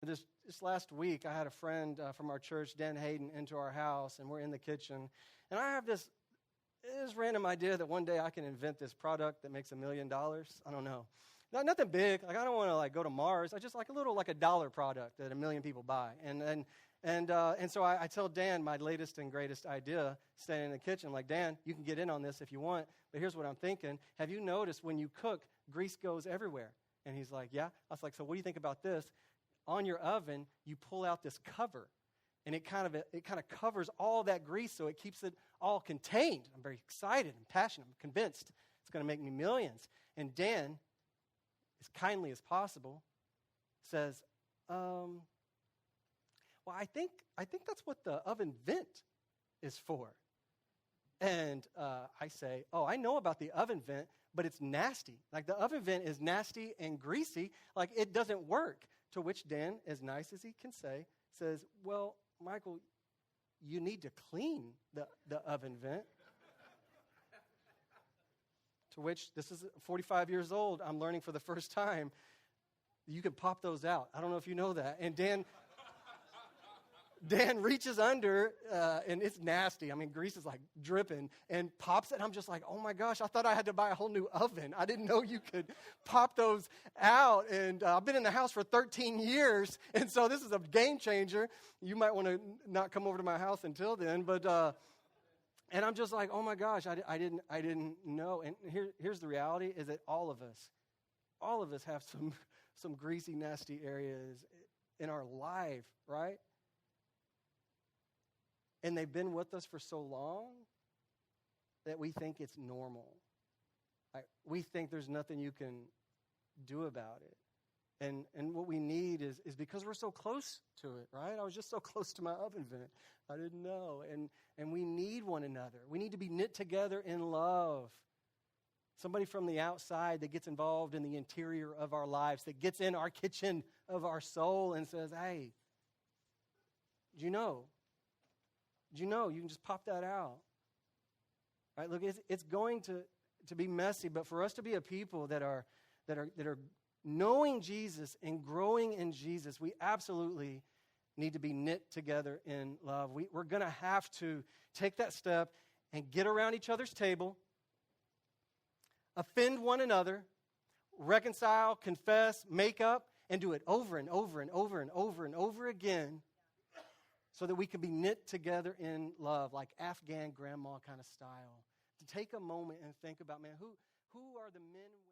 this last week, I had a friend from our church, Dan Hayden, into our house, and we're in the kitchen. And I have this random idea that one day I can invent this product that makes $1 million. I don't know. Nothing big. Like, I don't want to go to Mars. I just like a little, like a dollar product that 1 million people buy. And so I tell Dan my latest and greatest idea, standing in the kitchen, like, Dan, you can get in on this if you want, but here's what I'm thinking. Have you noticed when you cook, grease goes everywhere? And he's like, yeah. I was like, so what do you think about this? On your oven, you pull out this cover, and it kind of covers all that grease, so it keeps it all contained. I'm very excited and passionate. I'm convinced it's going to make me millions. And Dan, as kindly as possible, says, well, I think that's what the oven vent is for. And I say, oh, I know about the oven vent, but it's nasty. Like, the oven vent is nasty and greasy. Like, it doesn't work. To which Dan, as nice as he can say, says, well, Michael, you need to clean the oven vent. To which, this is 45 years old, I'm learning for the first time, you can pop those out. I don't know if you know that. And Dan reaches under, and it's nasty. I mean, grease is like dripping, and pops it. I'm just like, oh my gosh, I thought I had to buy a whole new oven. I didn't know you could pop those out. And I've been in the house for 13 years, and so this is a game changer. You might want to not come over to my house until then, but and I'm just like, oh my gosh, I didn't know. And here's the reality: is that all of us have some greasy, nasty areas in our life, right? And they've been with us for so long that we think it's normal. We think there's nothing you can do about it. And what we need is because we're so close to it, right? I was just so close to my oven vent. I didn't know. And we need one another. We need to be knit together in love. Somebody from the outside that gets involved in the interior of our lives, that gets in our kitchen of our soul and says, hey, do you know you can just pop that out? Right? Look, it's going to be messy, but for us to be a people that are knowing Jesus and growing in Jesus, we absolutely need to be knit together in love. We're going to have to take that step and get around each other's table, offend one another, reconcile, confess, make up, and do it over and over and over and over and over again, so that we can be knit together in love, like Afghan grandma kind of style. To take a moment and think about, man, who are the men and women